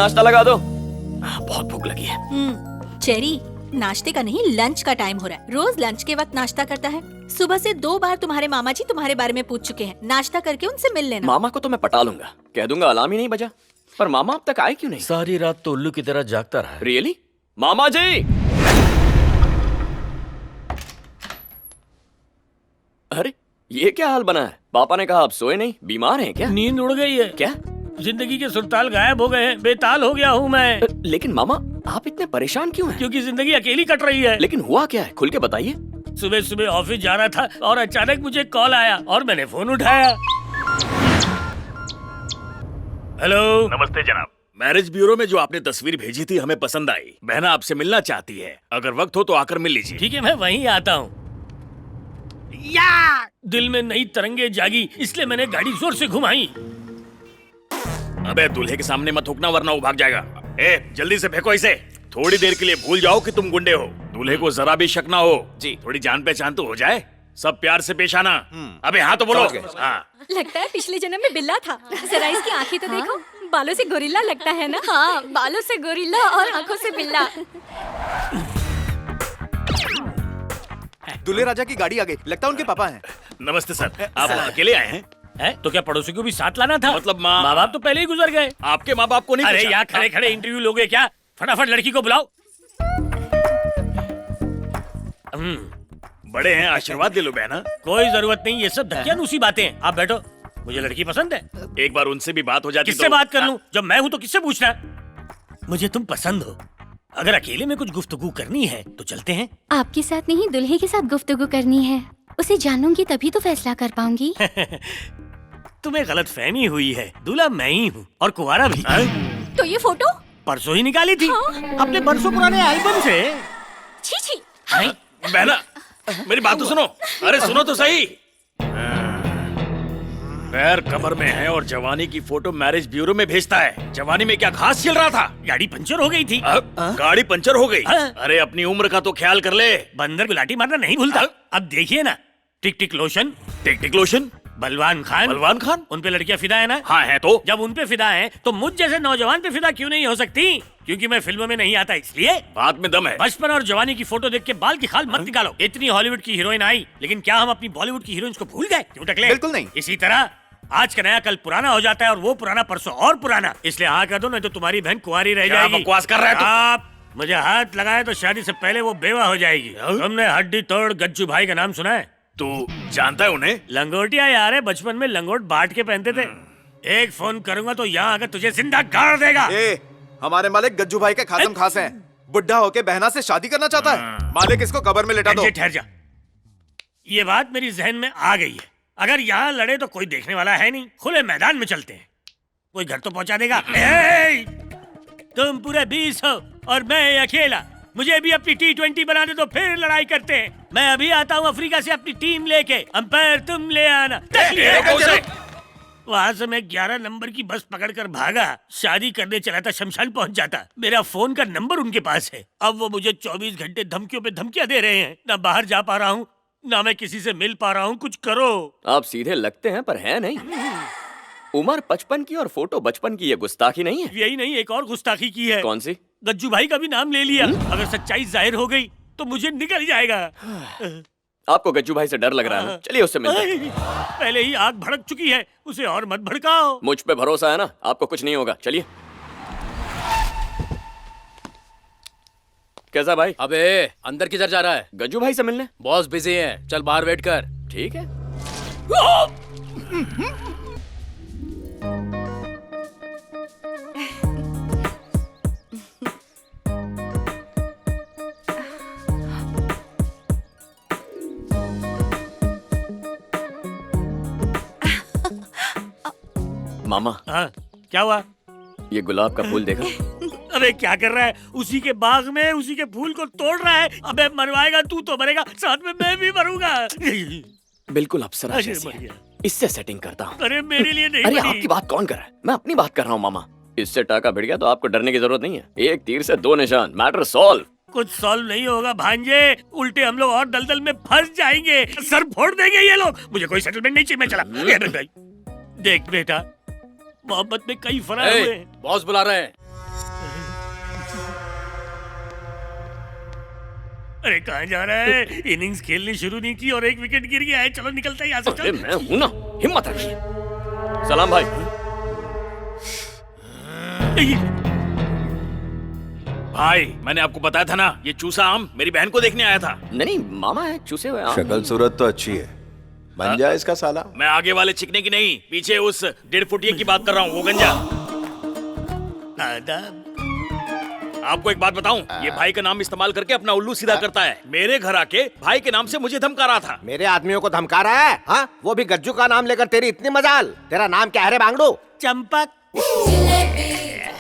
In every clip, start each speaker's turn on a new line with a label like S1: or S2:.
S1: नाश्ता लगा दो। बहुत भूख लगी है।
S2: चेरी, नाश्ते का नहीं लंच का टाइम हो रहा है। रोज लंच के वक्त नाश्ता करता है। सुबह से 2 बार तुम्हारे मामा जी तुम्हारे बारे में पूछ चुके हैं। नाश्ता करके उनसे मिल लेना।
S1: मामा को तो मैं पटा लूंगा, कह दूंगा अलार्म ही नहीं बजा। पर मामा अब तक आए क्यों नहीं?
S3: सारी रात तो उल्लू की तरह जागता रहा है।
S1: रियली? मामा जी! अरे ये क्या हाल बना है? पापा ने कहा आप सोए नहीं, बीमार हैं क्या?
S4: नींद उड़ गई है।
S1: क्या?
S4: जिंदगी के सुरताल गायब हो गए हैं, बेताल हो गया हूँ मैं।
S1: लेकिन मामा आप इतने परेशान क्यों हैं?
S4: क्योंकि जिंदगी अकेली कट रही है।
S1: लेकिन हुआ क्या है, खुल के बताइए।
S4: सुबह सुबह ऑफिस जा रहा था और अचानक मुझे कॉल आया और मैंने फोन उठाया। हेलो।
S5: नमस्ते जनाब। मैरिज ब्यूरो में जो आपने तस्वीर भेजी थी हमें पसंद आई। बहना आपसे मिलना चाहती है, अगर वक्त हो तो आकर मिल लीजिए।
S4: ठीक है, मैं वहीं आता हूँ। या दिल में नई तरंगे जागी, इसलिए मैंने गाड़ी जोर से घुमाई।
S5: अबे दूल्हे के सामने मत थूकना वरना वो भाग जाएगा। जल्दी से फेंको इसे। थोड़ी देर के लिए भूल जाओ कि तुम गुंडे हो। दूल्हे को जरा भी शक ना हो।
S1: जी।
S5: थोड़ी जान पहचान तो हो जाए। सब प्यार से पेश आना। अबे हाँ तो बोलो। हाँ।
S6: लगता है पिछले जन्म में बिल्ला था। जरा इसकी आंखें तो देखो, बालों से गोरिल्ला लगता है ना। हाँ, बालों से गोरिल्ला और आंखों से बिल्ला।
S7: दूल्हे राजा की गाड़ी आ गई, लगता है उनके पापा हैं।
S5: नमस्ते सर, आप अकेले आए हैं?
S4: तो क्या पड़ोसी को भी साथ लाना था?
S5: मतलब माँ
S4: बाप तो पहले ही गुजर गए।
S5: आपके माँ बाप को नहीं
S4: अरे
S5: पूछा?
S4: यहाँ खड़े खड़े इंटरव्यू लोगे क्या? फटाफट लड़की को बुलाओ।
S5: बड़े हैं, आशीर्वाद ले लो बहना।
S4: कोई जरूरत नहीं, ये सब धक्कियानुसी बातें हैं। आप बैठो। मुझे लड़की पसंद है।
S5: एक बार उनसे भी बात हो जाती
S4: किससे बात कर लूं? जब मैं हूं तो किससे पूछना? मुझे तुम पसंद हो। अगर अकेले में कुछ गुफ्तगू करनी है तो चलते हैं।
S6: आपके साथ नहीं, दुल्हे के साथ गुफ्तगू करनी है। उसे जानूंगी तभी तो फैसला कर पाऊंगी।
S4: तुम्हें गलत फहमी हुई है। दूल्हा मैं ही हूँ और कुंवारा भी।
S6: तो ये फोटो
S4: परसों ही निकाली थी। अपने बरसों पुराने एल्बम से।
S6: छी छी।
S5: बहना मेरी बात तो सुनो। अरे सुनो तो सही। पैर कमर में है और जवानी की फोटो मैरिज ब्यूरो में भेजता है। जवानी में क्या खास चल रहा था?
S4: गाड़ी पंचर हो गई थी।
S5: गाड़ी पंचर हो गई? अरे अपनी उम्र का तो ख्याल कर ले।
S4: बंदर गुलाटी मारना नहीं भूलता। अब देखिए ना, टिक टिक लोशन।
S5: टिक टिक लोशन?
S4: बलवान खान।
S5: बलवान खान?
S4: उन पे लड़कियां फिदा है ना?
S5: हाँ है तो।
S4: जब उन पे फिदा है तो मुझ जैसे नौजवान पे फिदा क्यों नहीं हो सकती? क्योंकि मैं फिल्मों में नहीं आता इसलिए।
S5: बात में दम है।
S4: बचपन और जवानी की फोटो देख के बाल की खाल मत निकालो। इतनी हॉलीवुड की हीरोइन आई, लेकिन क्या हम अपनी बॉलीवुड की हीरोइंस को भूल गए? क्यों टकले?
S7: बिल्कुल नहीं।
S4: इसी तरह आज का नया कल पुराना हो जाता है और वो पुराना परसों और पुराना। इसलिए हाँ कर दो, नहीं तो तुम्हारी बहन कुंवारी रह
S5: क्या
S4: जाएगी।
S5: बकवास कर रहा है तू?
S4: आप मुझे हाथ लगाए तो शादी से पहले वो बेवा हो जाएगी। तुमने हड्डी तोड़ गज्जू भाई का नाम सुना है?
S5: तू जानता है उन्हें?
S4: लंगोटिया यार है, बचपन में लंगोट बांट के पहनते थे। एक फोन करूंगा तो यहाँ आकर तुझे जिंदा गाड़ देगा।
S7: हमारे मालिक गज्जू भाई के खासम खास हैं। बुढ़ा होके बहना से शादी करना चाहता है। मालिक इसको कब्र में लेटा दो।
S4: ठहर जा। ये बात मेरी जहन में आ गई है। अगर यहाँ लड़े तो कोई देखने वाला है नहीं, खुले मैदान में चलते हैं। कोई घर तो पहुंचा देगा। तुम पूरे 20 हो और मैं अकेला। मुझे भी अपनी T20 बना दे तो फिर लड़ाई करते हैं। मैं अभी आता हूँ अफ्रीका से अपनी टीम लेके। अंपायर तुम ले आना। वहाँ से मैं 11 नंबर की बस पकड़कर भागा। शादी करने चला था, शमशान पहुँच जाता। मेरा फोन का नंबर उनके पास है। अब वो मुझे 24 घंटे धमकियों पे धमकियां दे रहे हैं। ना बाहर जा पा रहा हूँ, ना मैं किसी से मिल पा रहा हूँ। कुछ करो।
S1: आप सीधे लगते हैं पर है नहीं। उम्र 55 की और फोटो बचपन की, ये गुस्ताखी नहीं है?
S4: यही नहीं, एक और गुस्ताखी की है।
S1: कौन सी?
S4: गज्जू भाई का भी नाम ले लिया। अगर सच्चाई जाहिर हो गई तो मुझे निकल जाएगा।
S1: आपको गज्जू भाई से डर लग रहा है ना? चलिए उससे मिलते हैं।
S4: पहले ही आग भड़क चुकी है, उसे और मत भड़काओ।
S1: मुझ पे भरोसा है ना? आपको कुछ नहीं होगा। चलिए। कैसा भाई?
S3: अबे अंदर किधर जा रहा है?
S1: गज्जू भाई से मिलने।
S3: बॉस बिजी है, चल बाहर वेट कर।
S1: ठीक है। मामा।
S4: हाँ, क्या हुआ?
S1: ये गुलाब का फूल देखा?
S4: अबे क्या कर रहा है? उसी के बाग में उसी के फूल को तोड़ रहा है। अबे मरवाएगा तू तो मरेगा, साथ में मैं भी मरूंगा।
S1: बिल्कुल अप्सरा
S4: अरे
S1: जैसी है।
S4: बढ़िया।
S1: इससे सेटिंग करता हूँ।
S4: अरे मेरे लिए नहीं
S1: अरे
S4: बनी।
S1: आपकी बात कौन कर रहा है? मैं अपनी बात कर रहा हूँ मामा। इससे टाका भिड़ गया तो आपको डरने की जरूरत नहीं है। एक तीर से 2 निशान। Matter solve.
S4: कुछ सॉल्व नहीं होगा भांजे, उल्टे हम लोग और दलदल में फंस जाएंगे। सर फोड़ देंगे ये लोग। मुझे कोई सेटलमेंट नहीं चाहिए, मैं चला। देख बेटा, मोहब्बत में कई फरार हुए हैं।
S3: बॉस बुला रहे हैं।
S4: अरे कहाँ जा रहा है? इनिंग्स खेलनी शुरू नहीं की और एक विकेट गिर गया है। चलो निकलता है यहाँ से।
S1: अरे
S4: चल।
S1: मैं हूं ना, हिम्मत रखिए। सलाम भाई।
S5: भाई मैंने आपको बताया था ना, ये चूसा आम मेरी बहन को देखने आया था।
S1: नहीं मामा है, चूसे हुए आम।
S8: शक्ल सूरत तो अच्छी है, बन जा इसका साला।
S5: मैं आगे वाले चिकने की नहीं, पीछे उस 1.5 फुटिये की बात कर रहा हूँ, वो गंजा।
S4: आदाब।
S5: आपको एक बात बताऊं, ये भाई का नाम इस्तेमाल करके अपना उल्लू सीधा करता है। मेरे घर आके भाई के नाम से मुझे धमका रहा था।
S9: मेरे आदमियों को धमका रहा है? हाँ, वो भी गज्जू का नाम लेकर। तेरी इतनी मजाल। तेरा नाम क्या है रे बांगड़ू?
S4: चंपक।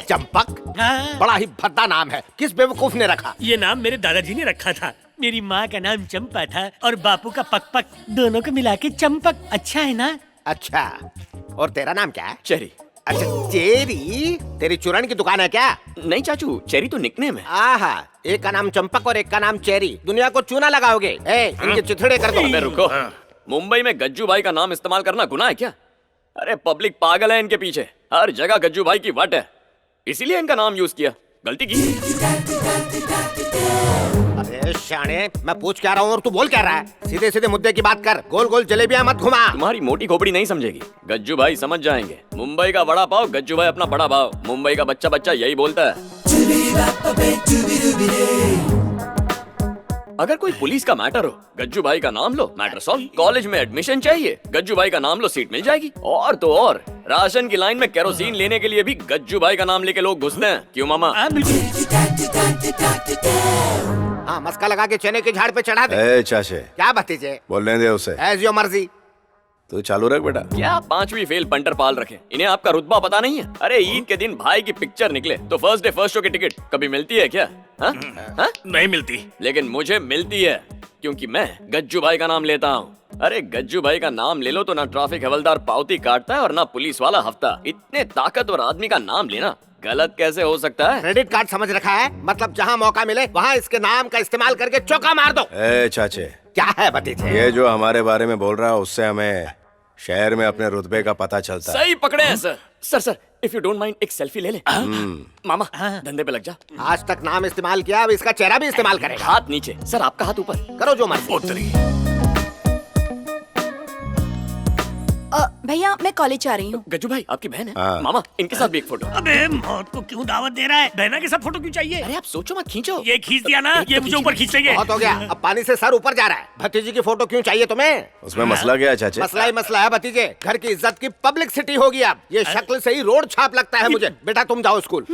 S9: चंपक?
S4: हाँ।
S9: बड़ा ही भद्दा नाम है, किस बेवकूफ ने रखा?
S4: ये नाम मेरे दादाजी ने रखा था। मेरी माँ का नाम चंपा था और बापू का पकपक, दोनों को मिला के चंपक। अच्छा है ना?
S9: अच्छा, और तेरा नाम क्या है?
S1: चेरी।
S9: अच्छा चेरी। तेरी चूरन की दुकान है क्या?
S1: नहीं चाचू, चेरी तो निकनेम है।
S9: आहा, एक का नाम चंपक और एक का नाम चेरी। दुनिया को चूना लगाओगे? इनके चिथड़े कर दो।
S1: अबे रुको, मुंबई में गज्जू भाई का नाम इस्तेमाल करना गुनाह है क्या? अरे पब्लिक पागल है इनके पीछे, हर जगह गज्जू भाई की वट है, इसीलिए इनका नाम यूज किया। गलती की।
S9: अरे शाणे, मैं पूछ क्या रहा हूँ और तू बोल क्या रहा है? सीधे सीधे मुद्दे की बात कर, गोल गोल जलेबियां मत घुमा।
S1: तुम्हारी मोटी खोपड़ी नहीं समझेगी, गज्जू भाई समझ जाएंगे। मुंबई का बड़ा पाव, गज्जू भाई अपना बड़ा भाव। मुंबई का बच्चा बच्चा यही बोलता है। अगर कोई पुलिस का मैटर हो, गज्जू भाई का नाम लो, मैटर सॉल्व। कॉलेज में एडमिशन चाहिए, गज्जू भाई का नाम लो, सीट मिल जाएगी। और तो और, राशन की लाइन में केरोसिन लेने के लिए भी गज्जू भाई का नाम लेके लोग घुसते हैं। क्यों मामा?
S9: हाँ, मस्का लगा के चने के झाड़ पे चढ़ा दे।
S8: ए चाचे,
S9: क्या भतीजे?
S8: बोलने दे उसे।
S9: एज योर मर्जी।
S8: तू चालू रख बेटा।
S1: क्या 5वीं फेल पंटर पाल रखे, इन्हें आपका रुतबा पता नहीं है? अरे ईद के दिन भाई की पिक्चर निकले तो फर्स्ट डे फर्स्ट शो की टिकट कभी मिलती है क्या? हा? हा?
S5: नहीं मिलती।
S1: लेकिन मुझे मिलती है, क्योंकि मैं गज्जू भाई का नाम लेता हूँ। अरे गज्जू भाई का नाम ले लो तो ना ट्रैफिक हवलदार पावती काटता है और ना पुलिस वाला हफ्ता। इतने ताकतवर आदमी का नाम लेना गलत कैसे हो सकता है?
S9: क्रेडिट कार्ड समझ रखा है? मतलब जहाँ मौका मिले वहाँ इसके नाम का इस्तेमाल करके चौका मार दो।
S8: ए चाचे,
S9: क्या है भतीजे?
S8: ये जो हमारे बारे में बोल रहा है उससे हमें शहर में अपने रुतबे का पता चलता है।
S1: सही पकड़े हैं sir. Sir if you don't mind एक सेल्फी ले ले। मामा धंधे पे लग जा।
S9: आज तक नाम इस्तेमाल किया, अब इसका चेहरा भी इस्तेमाल करेगा।
S1: हाथ नीचे सर, आपका हाथ ऊपर
S9: करो जो मर्जी।
S6: भैया मैं कॉलेज जा रही हूँ।
S1: गज्जू भाई आपकी बहन है?
S8: हाँ।
S1: मामा इनके साथ भी एक फोटो।
S4: अबे मौत को क्यों दावत दे रहा है? बहना के साथ फोटो क्यों चाहिए?
S1: अरे आप सोचो मत, खींचो।
S4: ये खींच दिया ना, ये मुझे ऊपर खींच लेंगे।
S9: बहुत हो गया, अब पानी से सर ऊपर जा रहा है। भतीजी की फोटो क्यों चाहिए तुम्हें?
S8: उसमें मसला क्या है चाचे?
S9: मसला ही मसला है भतीजे। घर की इज्जत की पब्लिसिटी होगी अब। ये शक्ल से ही रोड छाप लगता है मुझे। बेटा तुम जाओ स्कूल।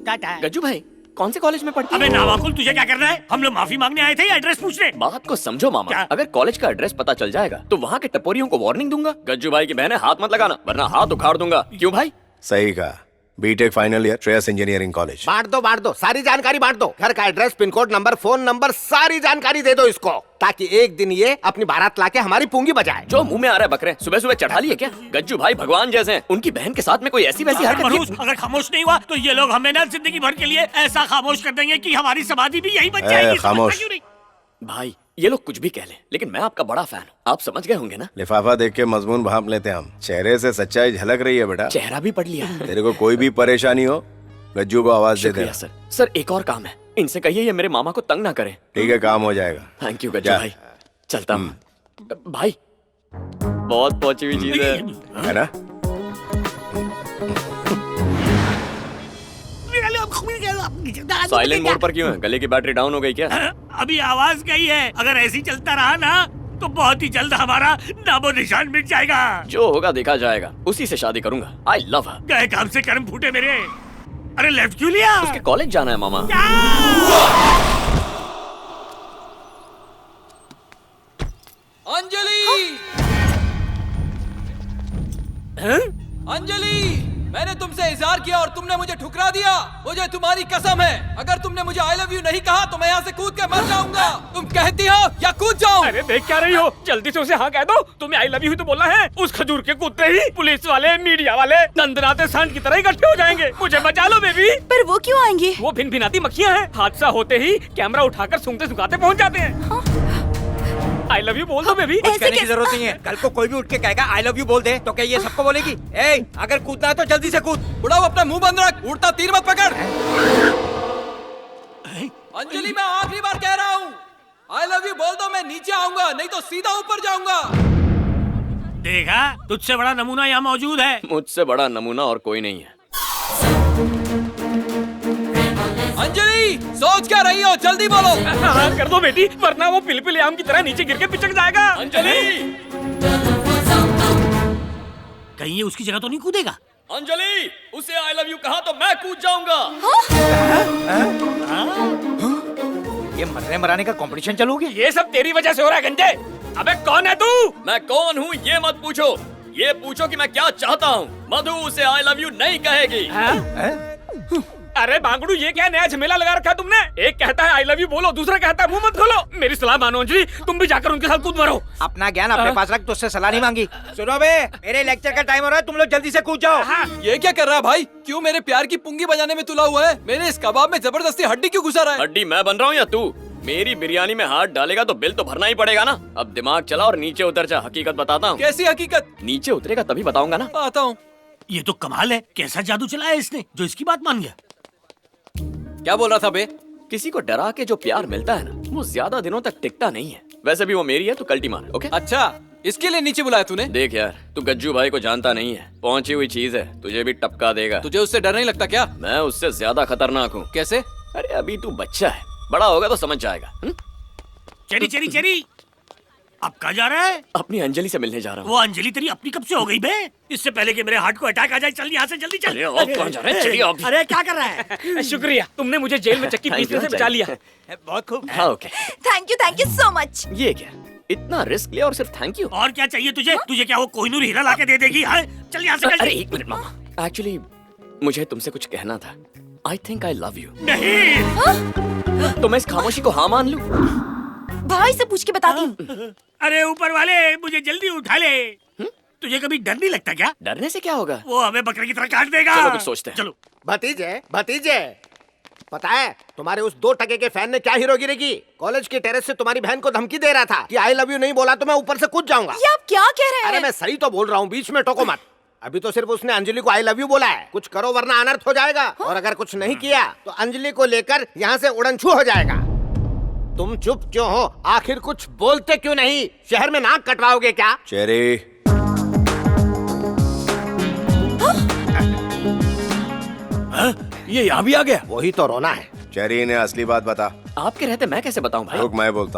S4: टाटा।
S1: गज्जू भाई कौन से कॉलेज में पढ़ती
S4: अबे
S1: है?
S4: नावाकुल, तुझे क्या करना है? हम लोग माफी मांगने आए थे या एड्रेस पूछने?
S1: बात को समझो मामा।
S4: क्या?
S1: अगर कॉलेज का एड्रेस पता चल जाएगा तो वहाँ के टपोरियों को वार्निंग दूंगा। गज्जू भाई की बहन है, हाथ मत लगाना वरना हाथ उखाड़ दूंगा। क्यों भाई?
S8: सही कहा। B Tech final year, Shreyas engineering college.
S9: बांट दो, सारी जानकारी बांट दो। घर का address, pin code, number, phone number, सारी जानकारी दे दो इसको, ताकि एक दिन ये अपनी बारात लाके हमारी पूंगी बजाए।
S1: जो मुंह में आ रहा है बकरे, सुबह सुबह चढ़ा लिए क्या? गज्जू भाई भगवान जैसे हैं, उनकी बहन के साथ में कोई ऐसी वैसी हरकत
S4: मनोज,
S1: की-
S4: अगर खामोश नहीं हुआ तो ये लोग हमें ना जिंदगी भर के लिए ऐसा खामोश कर देंगे कि हमारी समाधि भी यही बच जाएगी।
S8: खामोश।
S4: समझता क्यों नहीं?
S1: भाई ये लोग कुछ भी कह लें, लेकिन मैं आपका बड़ा फैन हूँ। आप समझ गए होंगे ना?
S8: लिफाफा देख के मजमून भांप लेते हैं हम। चेहरे से सच्चाई झलक रही है बेटा।
S1: चेहरा भी पढ़ लिया।
S8: तेरे को कोई भी परेशानी हो, गज्जू को आवाज दे
S1: शुक्रिया
S8: देना।
S1: सर। सर एक और काम है, इनसे कहिए ये मेरे मामा को तंग ना करें।
S8: ठीक है, काम हो जाएगा।
S1: थैंक यू गज्जू
S8: जा।
S1: भाई, चलता हूँ। भाई बहुत पहुंची हुई चीज है
S8: है ना?
S1: साइलेंट मोड पर क्यों है? गले की बैटरी डाउन हो गई क्या?
S4: अभी आवाज गई है। अगर ऐसी चलता रहा ना तो बहुत ही जल्द हमारा नामो निशान मिट जाएगा।
S1: जो होगा देखा जाएगा, उसी से शादी करूंगा। आई लव हर।
S4: गए काम से कर्म फूटे मेरे। अरे लेफ्ट क्यों लिया?
S1: उसके कॉलेज जाना है मामा।
S10: अंजलि! अंजलि! मैंने तुमसे इजहार किया और तुमने मुझे ठुकरा दिया। मुझे तुम्हारी कसम है, अगर तुमने मुझे आई लव यू नहीं कहा तो मैं यहाँ से कूद के मर जाऊंगा। तुम कहती हो या कूद जाऊं?
S11: अरे देख क्या रही हो? जल्दी से उसे हाँ कह दो। तुम्हें आई लव यू तो बोला है। उस खजूर के कुत्ते ही पुलिस वाले, मीडिया वाले नंदनाते सांड की तरह इकट्ठे हो जाएंगे। मुझे बचा लो बेबी।
S6: पर वो क्यों आएंगे?
S11: वो भिन भिनाती मक्खियाँ हैं। हादसा होते ही कैमरा उठाकर सूंघते सुखाते पहुँच जाते हैं। आई लव यू बोल दो बेबी।
S6: कुछ कहने की
S10: जरूरत नहीं है। कल को कोई भी उठ के कहेगा आई लव यू बोल दे तो क्या ये सबको बोलेगी? ए, अगर कूदना है तो जल्दी से कूद। बुढ़ाओ अपना मुंह बंद रख, उड़ता तीर मत पकड़। अंजलि मैं आखिरी बार कह रहा हूँ, आई लव यू बोल दो, मैं नीचे आऊंगा, नहीं तो सीधा ऊपर जाऊंगा।
S4: देखा, तुझसे बड़ा नमूना यहाँ मौजूद है।
S1: मुझसे बड़ा नमूना और कोई नहीं है।
S10: अंजलि, सोच क्या रही हो, जल्दी बोलो।
S11: हाँ कर दो बेटी, वरना वो पिलपिल आम की तरह नीचे गिर के पिचक जाएगा।
S1: अंजलि,
S4: कहीं ये उसकी जगह तो नहीं कूदेगा?
S1: अंजलि, उसे आई लव यू कहा तो मैं कूद जाऊंगा।
S11: ये मरने मराने का कंपटीशन चालू हो गया। ये सब तेरी वजह से हो रहा है गंजे। अबे कौन है तू?
S1: मैं कौन हूँ ये मत पूछो, ये पूछो कि मैं क्या चाहता हूँ। मधु उसे आई लव यू नहीं कहेगी।
S11: अरे बांगड़ू, ये क्या नया झमेला लगा रखा है तुमने? एक कहता है आई लव यू बोलो, दूसरा कहता है मुंह मत खोलो। मेरी सलाह मानो अंजलि, तुम भी जाकर उनके साथ कूद मरो।
S12: अपना ज्ञान अपने पास रख, तुझसे सलाह नहीं मांगी। सुनो बे, मेरे लेक्चर का टाइम हो रहा है, तुम लोग जल्दी से कूद जाओ।
S10: ये क्या कर रहा है भाई? क्यों मेरे प्यार की पुंगी बजाने में तुला हुआ है? मेरे इस कबाब में जबरदस्ती हड्डी क्यों घुसा रहा है?
S1: हड्डी मैं बन रहा हूँ या तू? मेरी बिरयानी में हाथ डालेगा तो बिल तो भरना ही पड़ेगा ना। अब दिमाग चला और नीचे उतर जा, हकीकत बताता हूँ।
S10: कैसी हकीकत?
S1: नीचे उतरेगा तभी बताऊंगा ना।
S10: आता हूँ।
S4: ये तो कमाल है, कैसा जादू चलाया इसने जो इसकी बात मान गया।
S10: क्या बोल रहा था बे?
S1: किसी को डरा के जो प्यार मिलता है ना, वो ज्यादा दिनों तक टिकता नहीं है। वैसे भी वो मेरी है तो कल्टी मार, ओके?
S10: अच्छा, इसके लिए नीचे बुलाया तूने?
S1: देख यार, तू गज्जू भाई को जानता नहीं है, पहुंची हुई चीज है, तुझे भी टपका देगा।
S10: तुझे उससे डर नहीं लगता क्या?
S1: मैं उससे ज्यादा खतरनाक हूँ।
S10: कैसे?
S1: अरे अभी तू बच्चा है, बड़ा होगा तो समझ जाएगा।
S4: चेरी चेरी चेरी, अब कहाँ जा रहा है?
S1: अपनी अंजलि से मिलने जा रहा हूँ।
S4: वो अंजलि तेरी अपनी कब से हो गई बे? इससे पहले कि मेरे हार्ट को अटैक आ जाए, चल यहाँ से जल्दी चल।
S1: अरे आप कहाँ जा रहे हैं? चलिए आप भी।
S4: अरे क्या कर रहा है?
S11: शुक्रिया, तुमने मुझे जेल में चक्की पीसने से बचा लिया।
S4: बहुत खूब।
S1: हाँ okay.
S6: Thank you so much.
S1: ये क्या, इतना रिस्क लिया और सिर्फ थैंक यू?
S4: और क्या चाहिए तुझे? तुझे क्या वो कोहिनूर हीरा लाके दे देगी? हाँ, चल यहाँ से।
S1: अरे एक मिनट मामा, एक्चुअली मुझे तुमसे कुछ कहना था। I think I love you.
S4: नहीं,
S1: तो मैं इस खामोशी को हाँ मान लूं?
S6: भाई से पूछ के बताती हूँ।
S4: अरे ऊपर वाले, मुझे जल्दी उठा ले। तुझे कभी डर नहीं लगता क्या?
S1: डरने से क्या होगा?
S4: वो हमें बकरे की तरह काट देगा।
S1: चलो कुछ सोचते हैं।
S4: चलो।
S9: भतीजे, भतीजे, पता है तुम्हारे उस 2 टके के फैन ने क्या हीरोगिरी की? कॉलेज के टेरेस से तुम्हारी बहन को धमकी दे रहा था कि आई लव यू नहीं बोला तो मैं ऊपर से कूद जाऊंगा।
S6: ये आप क्या कह रहे हैं?
S9: अरे मैं सही तो बोल रहा हूँ, बीच में टोको मत। अभी तो सिर्फ उसने अंजलि को आई लव यू बोला है, कुछ करो वरना अनर्थ हो जाएगा। और अगर कुछ नहीं किया तो अंजलि को लेकर यहाँ से उड़नछू हो जाएगा। तुम चुप क्यों हो? आखिर कुछ बोलते क्यों नहीं? शहर में नाक कटवाओगे क्या?
S8: चेरी,
S5: ये यहाँ भी आ गया।
S9: वही तो रोना है।
S8: चेरी ने असली बात बता।
S1: आपके रहते मैं कैसे बताऊं भाई?
S8: रुक, मैं बोलता हूँ।